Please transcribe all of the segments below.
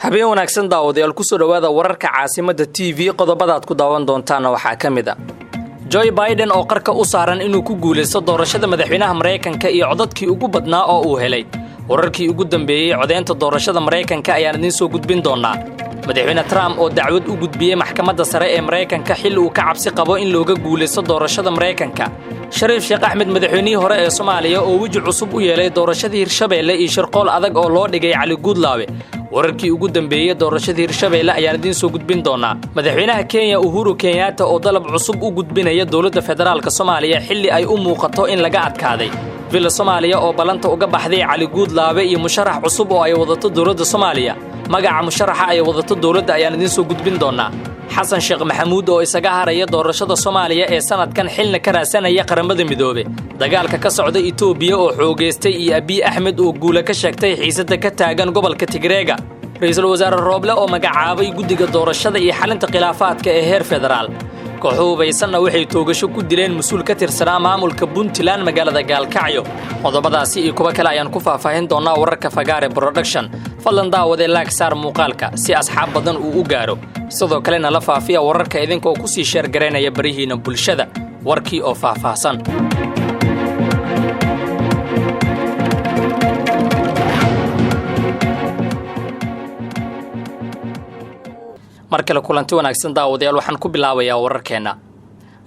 habeen wanaagsan daawadayaal ku soo dhawaada wararka caasimada TV qodobada aad ku daawan doontaan waxa kamida Joe Biden oo qarka u saaran inuu ku guuleysto doorashada madaxweynaha Mareykanka iyo codadkii ugu badnaa oo uu helay wararkii ugu dambeeyay codeynta doorashada Mareykanka ayaan idin soo gudbin doonaa madaxweyne Trump oo dacwad u gudbiyay maxkamadda sare ee Mareykanka xilli uu ka cabsi qabo in looga guuleysto doorashada Mareykanka Shariif Sheekh Axmed madaxweynihii hore ee Soomaaliya oo wajih cusub u yeelay doorashadii Hirshabeelle iyo shirqool adag oo loo dhigay Cali Guudlaawe wararkii ugu dambeeyay doorashadii Hirshabeelle ayaan idin soo gudbin doonaa madaxweynaha Kenya Uhuru Kenyatta oo dalab cusub u gudbinaya dawladda federaalka Soomaaliya xilli ay u muuqato in laga adkaaday villa Soomaaliya oo balanta uga baxday Cali Guudlaawe iyo musharax cusub oo ay wadato dawladda Soomaaliya magaca musharaxa ay wadato dawladda ayaan idin soo gudbin doonaa Xasan Sheekh Maxamuud oo isaga haraya doorashada Soomaaliya ee sanadkan xilna ka raasanaya qaramada midoobe dagaalka ka socda Itoobiya oo xoogeystay iyo Abiy Ahmed oo guula ka sheegtay xiisada ka taagan gobolka Tigreega ra'iisul wasaare Roble oo magacaabay guddiga doorashada iyo xalinta khilaafaadka ee heer federaal kooxubaysanna waxay toogasho ku dileen mas'uul ka tirsanaa maamulka Puntland magaalada Gaalkacyo qodobadaasi iyo kuwa kale ayaan ku faahfaahin doonaa wararka Fagaare Production fadlan daawade like saar muuqaalka si asxaab badan uu u gaaro sidoo kale la faafiya wararka idinkoo ku sii share gareynaya barihiina bulshada warkii oo faahfaahsan markale kulanti wanaagsan daawadayaal waxaan ku bilaabayaa wararkeena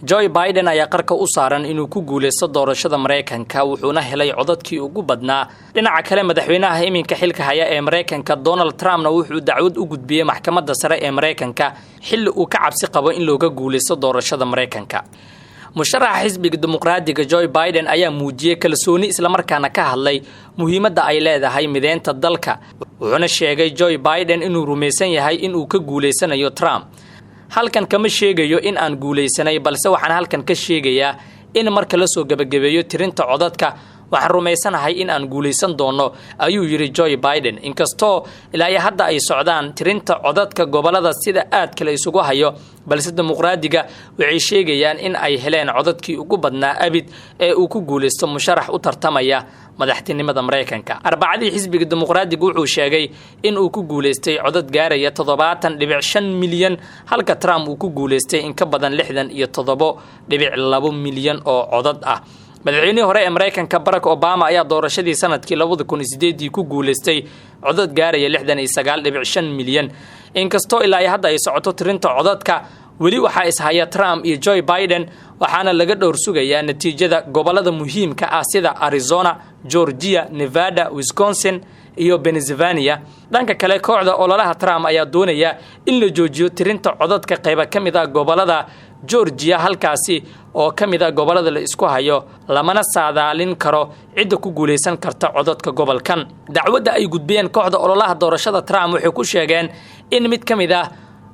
Joe Biden ayaa qarka u saaran inuu ku guuleysto doorashada Mareykanka wuxuuna helay codadkii ugu badnaa dhinaca kale madaxweynaha iminka xilka haya ee Mareykanka Donald Trumpna wuxuu dacwad u gudbiyay maxkamadda sare ee Mareykanka xilli uu ka cabsi qabo in looga guuleysto doorashada Mareykanka musharaxa xisbiga dimuqraadiga Joe Biden ayaa muujiyay kalsooni isla markaana ka hadlay muhiimadda ay leedahay mideynta dalka wuxuuna sheegay Joe Biden inuu rumaysan yahay inuu ka guuleysanayo Trump halkan kama sheegayo in aan guuleysanay balse waxaan halkan ka sheegayaa in marka la soo gabagabeeyo tirinta codadka waxaan rumaysanahay in aan guuleysan doono ayuu yiri Joe Biden inkastoo ilaa hadda ay socdaan tirinta codadka gobolada sida aad kale isugu hayo balse dimuqraadiga waxay sheegayaan in ay heleen codadkii ugu badnaa abid ee uu ku guuleysto musharax u tartamaya madaxtinimada Mareykanka arbacadii xisbiga dimuqraadiga wuxuu sheegay in uu ku guuleystay codad gaaraya 7.5 milyan halka Trump uu ku guuleystay in ka badan 67.2 milyan oo codad ah madaxweynihii hore ee Mareykanka Barack Obama ayaa doorashadii sanadkii 2008 ku guuleystay codad gaaraya 69.5 milyan inkastoo ilaa hadda ay socoto tirinta codadka weli waxa ishaya Trump iyo Joe Biden waxaana laga dhowr sugayaa natiijada gobolada muhiimka ah sida Arizona, Georgia, Nevada, Wisconsin iyo Pennsylvania dhanka kale kooxda ololaha Trump ayaa doonaya in la joojiyo tirinta codadka qayb ka mid ah gobolada Georgia halkaasi oo kamid ah gobolada la isku hayo lamana saadaalin karo cid ku guuleysan karta codadka gobolkan dacwadda ay gudbiyeen kooxda ololaha doorashada Trump waxay ku sheegeen in mid kamid ah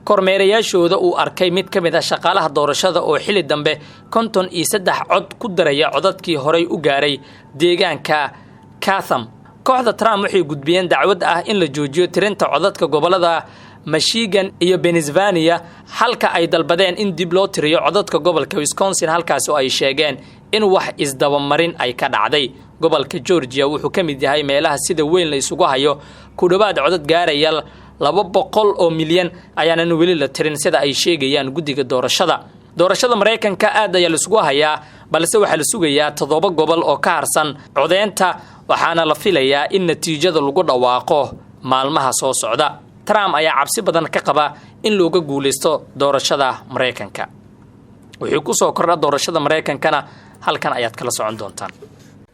kormeerayaashooda uu arkay mid kamid ah shaqaalaha doorashada oo xili dambe 53 cod ku daraya codadkii horay u gaaray deegaanka Chatham kooxda Trump waxay gudbiyeen dacwad ah in la joojiyo tirinta codadka gobolada Michigan iyo Pennsylvania halka ay dalbadeen in dib loo tiriyo codadka gobolka Wisconsin halkaas oo ay sheegeen in wax isdabamarin ay ka dhacday gobolka Georgia wuxuu kamid yahay meelaha sida weyn la isugu hayo ku dhawaad codad gaaraya 200 oo milyan ayaana weli la tirin sida ay sheegayaan guddiga doorashada Mareykanka aad ayaa la isugu hayaa balse waxa la sugayaa 7 gobol oo ka harsan codeynta waxaana la filayaa in natiijada lagu dhawaaqo maalmaha soo socda Trump ayaa cabsi badan ka qaba in looga guuleysto doorashada Mareykanka wuxuu ku soo kordha doorashada Mareykankana halkan ayaad kala socon doontaan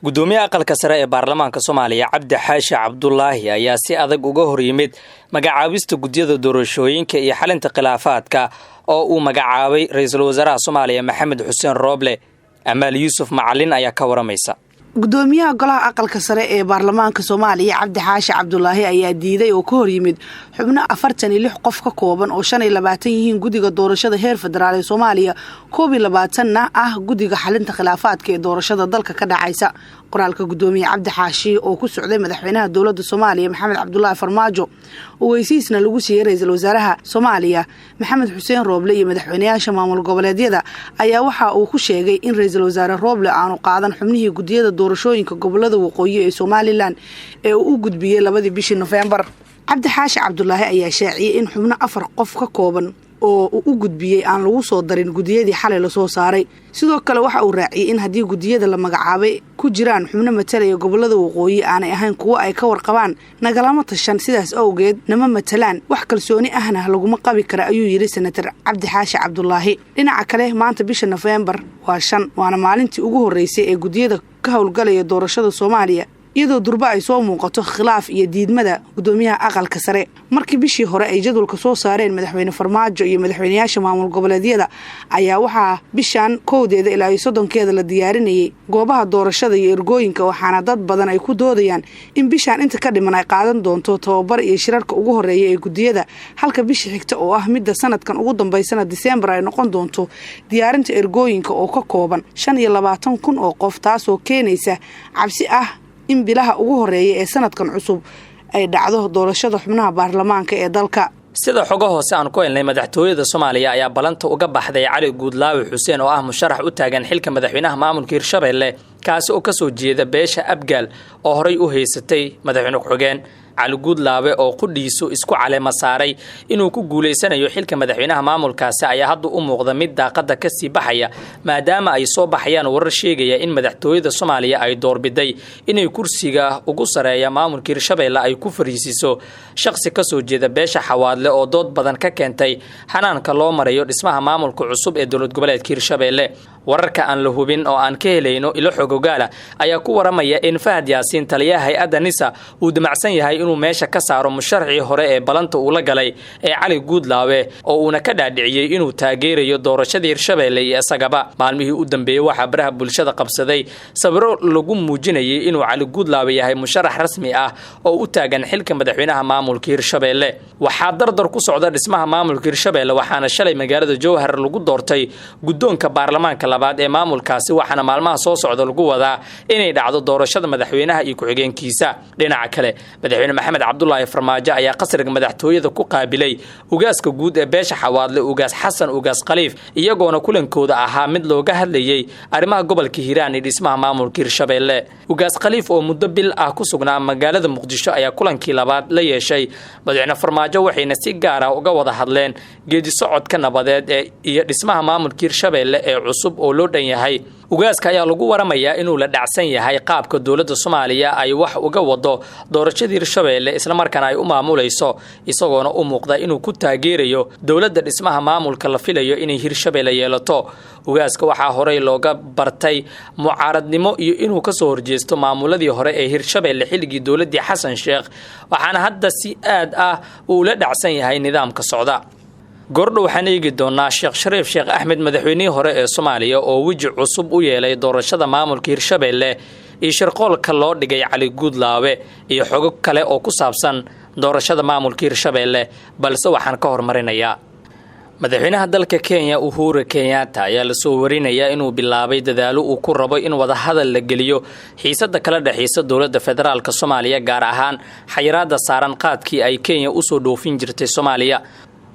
gudoomiyaha aqalka sare ee baarlamaanka Soomaaliya Cabdi Xaashi Cabdullaahi ayaa si adag uga hor yimid magacaabista guddiyada doorashooyinka iyo xalinta khilaafaadka oo uu magacaabay ra'iisul wasaaraha Soomaaliya Maxamed Xuseen Roble Amaal Yuusuf Macalin ayaa ka waramaysa gudoomiyaha golaha aqalka sare ee baarlamaanka Soomaaliya Cabdi Xaashi Cabdullaahi ayaa diiday oo ka hor yimid xubno 46 qof ka kooban oo 25 yihiin guddiga doorashada heer federaal ee Soomaaliya 22na ah guddiga xalinta khilaafaadka ee doorashada dalka ka dhacaysa qoraalka gudoomiyaha Cabdi Xaashi oo ku socday madaxweynaha dawladda Soomaaliya Maxamed Cabdullaahi Farmaajo oo weysiisna lagu siiyay ra'iisul wasaaraha Soomaaliya Maxamed Xuseen Roble iyo madaxweynayaasha maamul goboleedyada ayaa waxa uu ku sheegay in ra'iisul wasaare Roble aanu qaadan xubnihii guddiyada doorashooyinka gobolada waqooyi ee Somaliland ee uu gudbiyay 2 bishii November cabdi xaashi cabdulaahi ayaa shaaciyey in xubno 4 qof ka kooban oo u gudbiyey aan lagu soo darin gudiyadii xalay la soo saaray sidoo kale waxa uu raaciyey in haddii gudiyada la magacaabay ku jiraan xubno matalaya gobolada waqooyi aanay ahayn kuwo ay ka warqabaan nagalama tashan sidaas awgeed nama matalaan wax kalsooni ahna laguma qabi kara ayuu yiri senator cabdi xaashi cabdulaahi dhinaca kale maanta bisha November waa 5 waana maalintii ugu horeysay ee gudiyada ka howlgalaya doorashada Soomaaliya iyadoo durba ay soo muuqato khilaaf iyo diidmada gudoomiyaha aqalka sare markii bishii hore ay jadwalka soo saareen madaxweyne Farmaajo iyo madaxweynayaasha maamul goboleedyada ayaa waxaa bishan 1 ilaa 30 la diyaarinayay goobaha doorashada iyo ergooyinka waxaana dad badan ay ku doodayaan in bishan inta ka dhiman ay qaadan doonto tababar iyo shirarka ugu horeeya ee gudiyada halka bishii xigta oo ah midda sanadkan ugu dambeysana December ay noqon doonto diyaarinta ergooyinka oo ka kooban 25,000 oo qof taasoo keenaysa cabsi ah in bilaha ugu horeeya ee sanadkan cusub ay dhacdo doorashada xubnaha baarlamaanka ee dalka sida xogo hoose aan ku helnay madaxtooyada Soomaaliya ayaa balanta uga baxday Cali Guudlaawe Xuseen oo ah musharax u taagan xilka madaxweynaha maamulka Hirshabelle kaasi oo ka soo jeeda beesha Abgaal oo horay u haysatay madaxweyne ku-xigeen Cali Guudlaawe oo qudhiisu isku caleema saaray inuu ku guuleysanayo xilka madaxweynaha maamulkaasi ayaa hadda u muuqda mid daaqada ka sii baxaya maadaama ay soo baxayaan warar sheegaya in madaxtooyada Soomaaliya ay doorbiday inay kursiga ugu sareeya maamulka Hirshabelle ay ku fariisiso shakhsi ka soo jeeda beesha Xawaadle oo dood badan ka keentay xanaanka loo marayo dhismaha maamulka cusub ee dowlad goboleedka Hirshabelle wararka aan la hubin oo aan ka helayno ilo xogogaala ayaa ku waramaya in Fahad Yaasiin taliyaha hay'adda NISA uu damacsan yahay inuu meesha ka saaro musharixii hore ee balanta uu la galay ee Cali Guudlaawe oo uuna ka dhaadhiciyay inuu taageerayo doorashada Hirshabelle iyo isagaba maalmihii u dambeeyay waxa baraha bulshada qabsaday sawiro lagu muujinayay inuu Cali Guudlaawe yahay musharax rasmi ah oo u taagan xilka madaxweynaha maamulka Hirshabelle waxa dardar ku socda dhismaha maamulka Hirshabelle waxaana shalay magaalada Jowhar lagu doortay gudoonka baarlamaanka labaad ee maamulkaasi waxaana maalmaha soo socda lagu wadaa inay dhacdo doorashada madaxweynaha iyo ku-xigeenkiisa dhinaca kale madaxweyne Maxamed Cabdullaahi Farmaajo ayaa qasriga madaxtooyada ku qaabilay ugaaska guud ee beesha Xawaadle ugaas Xasan ugaas Khaliif iyagoona kulankooda ahaa mid looga hadlayay arrimaha gobolka Hiiraan ee dhismaha maamulka Hirshabelle ugaas Khaliif oo muddo bil ah ku sugnaa magaalada Muqdisho ayaa kulankii labaad la yeeshay madaxweyne Farmaajo waxayna si gaar ah uga wada hadleen geedi socodka nabadeed ee iyo dhismaha maamulka Hirshabelle ee cusub oo loo dhan yahay ugaaska ayaa lagu waramayaa inuu la dhacsan yahay qaabka dawladda Soomaaliya ay wax uga wado doorashada Hirshabelle isla markaana ay u maamulayso isagoona u muuqda inuu ku taageerayo dawladda dhismaha maamulka la filayo inay Hirshabelle yeelato ugaaska waxa hore looga bartay mucaaradnimo iyo inuu ka soo horjeesto maamuladii hore ee Hirshabelle xilligii dawladii Xasan Sheekh waxaana hadda si aad ah uu la dhacsan yahay nidaamka socda gordho waxaan eegi doonaa Sheekh Shariif Sheekh Axmed madaxweynihii hore ee Soomaaliya oo wiji cusub u yeelay doorashada maamulka Hirshabelle iyo shirqoolka loo dhigay Cali Guudlaawe iyo xogo kale oo ku saabsan doorashada maamulka Hirshabelle balse waxaan ka hormarinayaa madaxweynaha dalka Kenya Uhuru Kenyatta ayaa la soo warinayaa inuu bilaabay dadaalo uu ku rabo in wada hadal la geliyo xiisada kala dhaxaysa dawladda federaalka Soomaaliya gaar ahaan xayiraada saaran qaadkii ay Kenya u soo dhoofin jirtay Soomaaliya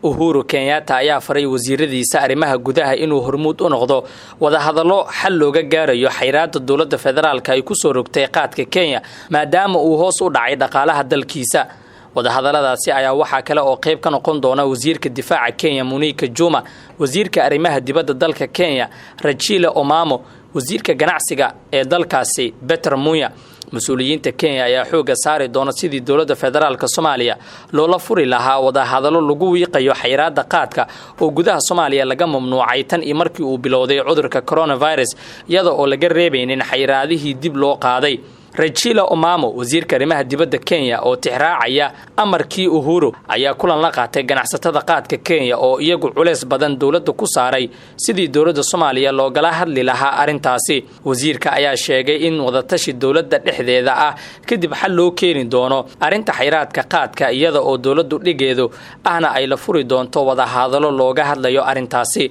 Uhuru Kenyatta ayaa faray wasiiradiisa arrimaha gudaha inuu hormuud u noqdo wada hadallo xal looga gaarayo xayiraada dawladda federaalka ay ku soo rogtay qaadka Kenya maadaama uu hoos u dhacay dhaqaalaha dalkiisa wada hadalladaasi ayaa waxa kale oo qayb ka noqon doona wasiirka difaaca Kenya Monica Juma wasiirka arrimaha dibadda dalka Kenya Rachel Omamo wasiirka ganacsiga ee dalkaasi Peter Munya mas'uuliyiinta Kenya ayaa xooga saari doona sidii dawladda federaalka Soomaaliya loola furi lahaa wada hadallo lagu wiiqayo xayiraada qaadka oo gudaha Soomaaliya laga mamnuucay tan iyo markii uu bilowday cudurka coronavirus iyada oo laga reebaynin xayiraadihii dib loo qaaday Rachel Omamo wasiirka arrimaha dibadda Kenya oo tixraacaya amarkii Uhuru ayaa kulan la qaatay ganacsatada qaadka Kenya oo iyagu culeys badan dawladda ku saaray sidii dawladda Soomaaliya loogala hadli lahaa arintaasi wasiirka ayaa sheegay in wada tashi dawladda dhexdeeda ah kadib xal loo keeni doono arinta xayiraadka qaadka iyada oo dawladdu dhigeedu ahna ay la furi doonto wada hadallo looga hadlayo arintaasi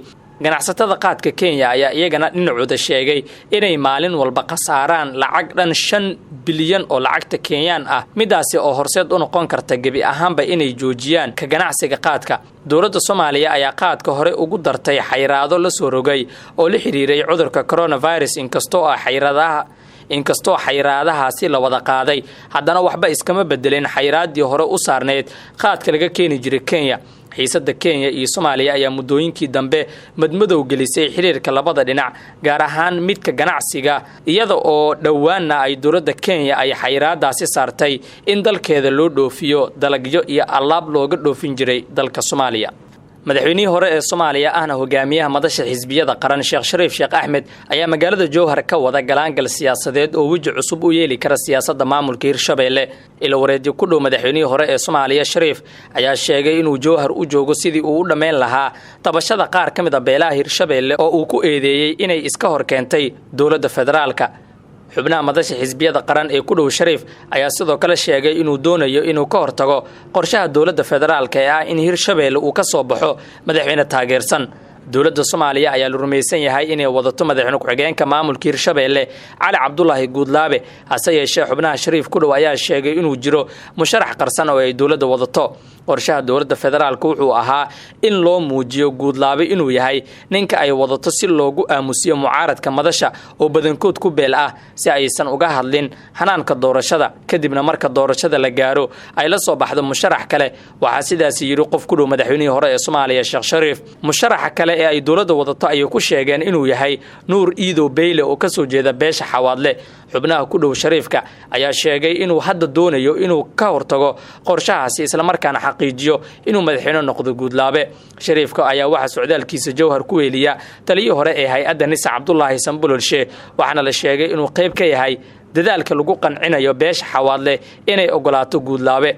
ganacsatada qaadka Kenya ayaa iyagana dhinacooda sheegay inay maalin walba qasaaraan lacag dhan 5 bilyan oo lacagta Kenyan ah midaasi oo horseed u noqon karta gabi ahaanba inay joojiyaan ka ganacsiga qaadka dawladda Soomaaliya ayaa qaadka hore ugu dartay xayiraado la soo rogay oo la xiriiray cudurka coronavirus inkastoo ah xayiraadaha inkastoo xayiraadahaasi la wada qaaday haddana waxba iskama bedelin xayiraadii hore u saarneyd qaadka laga keeni jiray Kenya. xiisadda Kenya iyo Soomaaliya ayaa muddooyinkii dambe madmadow gelisay xiriirka labada dhinac, gaar ahaan midka ganacsiga, iyada oo dhowaanna ay dowladda Kenya ay xayiraadaasi saartay in dalkeeda loo dhoofiyo dalagyo iyo alaab looga dhoofin jiray dalka Soomaaliya. madaxweynihii hore ee Soomaaliya ahna hogaamiyaha madasha xisbiyada qaran Sheekh Shariif Sheekh Axmed ayaa magaalada Jowhar ka wada galaangal siyaasadeed oo waji cusub u yeeli kara siyaasadda maamulka Hirshabeelle. ila wareedyo ku dhow madaxweynihii hore ee Soomaaliya Shariif ayaa sheegay inuu Jowhar u joogo sidii uu u dhameyn lahaa tabashada qaar ka mid ah beelaha Hirshabeelle oo uu ku eedeeyay inay iska hor keentay dowladda federaalka. xubnaha madasha xisbiyada qaran ee ku dhow Shariif ayaa sidoo kale sheegay inuu doonayo inuu ka hortago qorshaha dowladda federaalka ee ah in Hirshabeelle uu ka soo baxo madaxweyne taageersan. dowladda Soomaaliya ayaa la rumaysan yahay inay wadato madaxweyne ku-xigeenka maamulka Hirshabeelle Cali Cabdullaahi Guudlaabe, hase yeeshee xubnaha Shariif ku dhow ayaa sheegay inuu jiro musharax qarsan oo ay dowladda wadato. qorshaha dowladda federaalka wuxuu ahaa in loo muujiyo Guudlaabe inuu yahay ninka ay wadato si loogu aamusiyo mucaaradka madasha oo badankood ku beel ah si aysan uga hadlin hanaanka doorashada, kadibna marka doorashada la gaaro ay la soo baxdo musharax kale. waxaa sidaas yiri qof ku dhow madaxweynihii hore ee Soomaaliya Sheekh Shariif. musharaxa kale ee ay dowladda wadato ayay ku sheegeen inuu yahay Nuur Iido Beyle oo ka soo jeeda beesha Xawaadle. xubnaha ku dhow Shariifka ayaa sheegay inuu hadda doonayo inuu ka hortago qorshahaasi isla markaana xaqiijiyo inuu madaxweyne noqdo Guudlaabe. Shariifka ayaa waxa socdaalkiisa Jowhar ku weeliya taliyihii hore ee hay'adda Nisa Cabdullaahi Sanbulolshe, waxaana la sheegay inuu qayb ka yahay dadaalka lagu qancinayo beesha Xawaadle inay ogolaato Guudlaabe.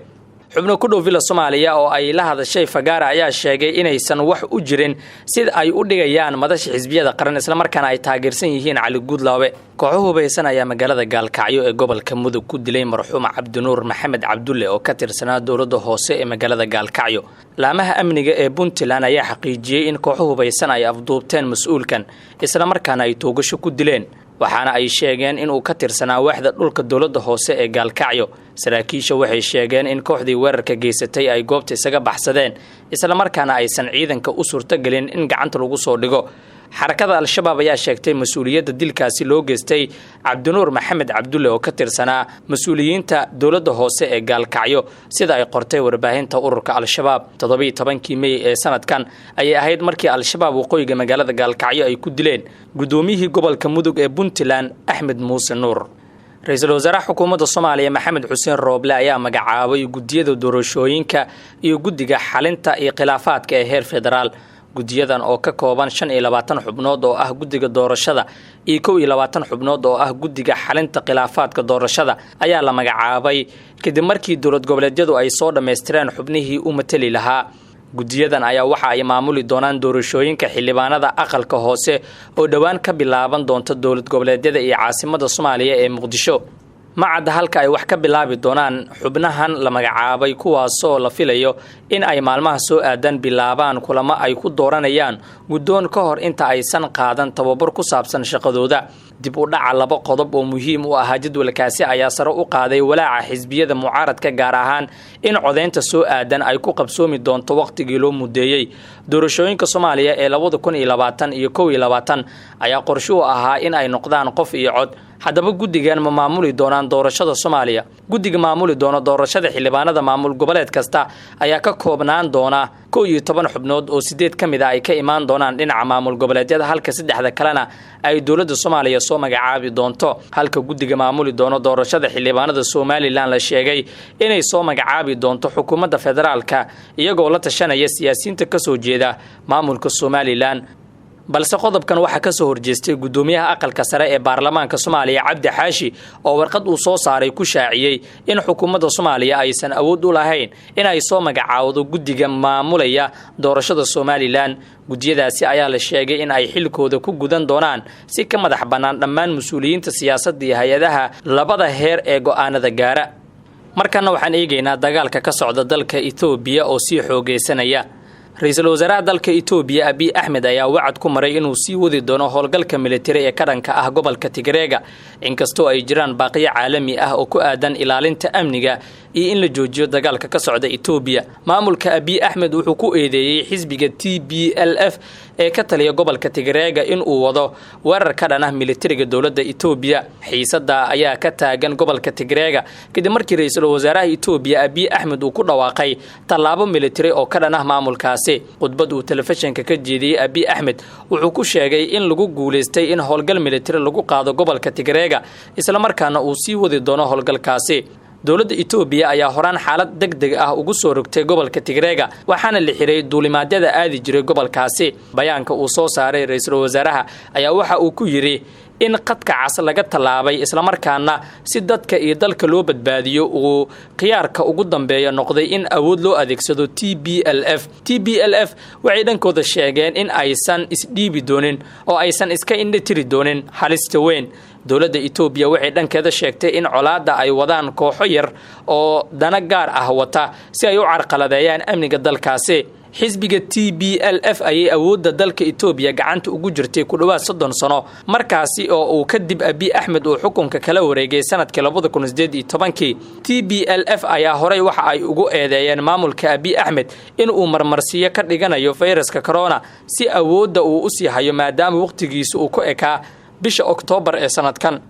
xubno ku dhow Villa Soomaaliya oo ay la hadashay Fagaara ayaa sheegay inaysan wax u jirin sida ay u dhigayaan madasha xisbiyada qaran isla markaana ay taageersan yihiin Cali Guudlaabe. kooxo hubeysan ayaa magaalada Gaalkacyo ee gobolka Mudug ku dilay marxuum Cabdinuur Maxamed Cabdulle oo ka tirsanaa dowladda hoose ee magaalada Gaalkacyo. laamaha amniga ee Puntland ayaa xaqiijiyay in kooxo hubeysan ay afduubteen mas'uulkan isla markaana ay toogasho ku dileen, waxaana ay sheegeen inuu ka tirsanaa waaxda dhulka dowladda hoose ee Gaalkacyo. saraakiisha waxay sheegeen in kooxdii weerarka geysatay ay goobta isaga baxsadeen isla markaana aysan ciidanka u suurtagelin in gacanta lagu soo dhigo. xarakada Al-Shabaab ayaa sheegtay mas'uuliyadda dilkaasi loo geystay Cabdinuur Maxamed Cabdulle oo ka tirsanaa mas'uuliyiinta dowladda hoose ee Gaalkacyo, sida ay qortay warbaahinta ururka Al-Shabaab. 17kii May ee sanadkan ayay ahayd markii Al-Shabaab waqooyiga magaalada Gaalkacyo ay ku dileen gudoomiyihii gobolka Mudug ee Puntland Axmed Muuse Nuur. ra'iisul wasaaraha xukuumadda Soomaaliya Maxamed Xuseen Rooble ayaa magacaabay gudiyada doorashooyinka iyo guddiga xalinta iyo khilaafaadka ee heer federaal. gudiyadan oo ka kooban 25 xubnood oo ah guddiga doorashada iyo 21 xubnood oo ah guddiga xalinta khilaafaadka doorashada ayaa la magacaabay kadib markii dowlad goboleedyadu ay soo dhameystireen xubnihii u matali lahaa. gudiyadan ayaa waxa ay maamuli doonaan doorashooyinka xildhibaanada aqalka hoose oo dhawaan ka bilaaban doonta dowlad goboleedyada iyo caasimadda Soomaaliya ee Muqdisho. macadda halka ay wax ka bilaabi doonaan xubnahan la magacaabay, kuwaasoo la filayo in ay maalmaha soo aadan bilaabaan kulamo ay ku dooranayaan guddoon ka hor inta aysan qaadan tababar ku saabsan shaqadooda. dib u dhaca laba qodob oo muhiim u ah jadwalkaasi ayaa sare u qaaday walaaca xisbiyada mucaaradka, gaar ahaan in codeynta soo aadan ay ku qabsoomi doonto waqtigii loo mudeeyay. doorashooyinka Soomaaliya ee 2020 iyo 2021 ayaa qorshe u ahaa in ay noqdaan qof iyo cod. haddaba guddigan ma maamuli doonaan doorashada Soomaaliya? guddiga maamuli doona doorashada xildhibaanada maamul goboleed kasta ayaa ka koobnaan doona 11 xubnood oo 8 ka mid ah ay ka imaan doonaan dhinaca maamul goboleedyada, halka 3 kalena ay dowladda Soomaaliya soo magacaabi doonto. halka guddiga maamuli doona doorashada xildhibaanada Somaliland la sheegay inay soo magacaabi doonto xukuumadda federaalka iyagoo la tashanaya siyaasiyiinta ka soo jeeda maamulka Somaliland. balse qodobkan waxa ka soo horjeestay gudoomiyaha aqalka sare ee baarlamaanka Soomaaliya Cabdi Xaashi oo warqad uu soo saaray ku shaaciyay in xukuumadda Soomaaliya aysan awood u lahayn in ay soo magacaawdo guddiga maamulaya doorashada Somaliland. gudiyadaasi ayaa la sheegay in ay xilkooda ku gudan doonaan si ka madax bannaan dhammaan mas'uuliyiinta siyaasadda iyo hay'adaha labada heer ee go'aanada gaara. markana waxaan eegaynaa dagaalka ka socda dalka Itoobiya oo sii xoogeysanaya. ra'iisul wasaaraha dalka Itoobiya Abiy Ahmed ayaa wacad ku maray inuu sii wadi doono howlgalka militari ee ka dhanka ah gobolka Tigreega, inkastoo ay jiraan baaqiyo caalami ah oo ku aadan ilaalinta amniga iyo in la joojiyo dagaalka ka socda Itoobiya. Maamulka Abiy Ahmed wuxuu ku eedeeyay xisbiga TPLF ee ka taliya gobolka Tigreega in uu wado weerar ka dhan ah militariga dowladda Itoobiya. Xiisada ayaa ka taagan gobolka Tigreega kadib markii ra'iisul wasaaraha Itoobiya Abiy Ahmed uu ku dhawaaqay tallaabo militari oo ka dhan ah maamulkaasi. Khudbad uu telefishinka ka jeediyay Abiy Ahmed wuxuu ku sheegay in lagu guuleystay in howlgal militari lagu qaado gobolka Tigreega isla markaana uu sii wadi doono howlgalkaasi. dowladda Itoobiya ayaa horaan xaalad degdeg ah ugu soo rogtay gobolka Tigreega waxaana la xiray duulimaadyada aadi jiray gobolkaasi. Bayaanka uu soo saaray ra'iisul wasaaraha ayaa waxa uu ku yiri in qadka cas laga talaabay isla markaana si dadka iyo dalka loo badbaadiyo uu qiyaarka ugu dambeeyo noqday in awood loo adeegsado TPLF waxay dhankooda sheegeen in aysan isdhiibi doonin oo aysan iska indhatiri doonin halista weyn. dowladda Itoobiya waxay dhankeeda sheegtay in colaada ay wadaan kooxo yar oo dana gaar ah wata si ay u carqaladeeyaan amniga dalkaasi. xisbiga TPLF ayay awoodda dalka Itoobiya gacanta ugu jirtay ku dhawaad 30 sano markaasi oo uu kadib Abiy Ahmed uu xukunka kala wareegay sanadkii 2018. TPLF ayaa horay waxa ay ugu eedeeyeen maamulka Abiy Ahmed in uu marmarsiyo ka dhiganayo fayraska corona si awoodda uu u sii hayo maadaama waqtigiisu uu ku ekaa bisha Oktoobar ee sanadkan.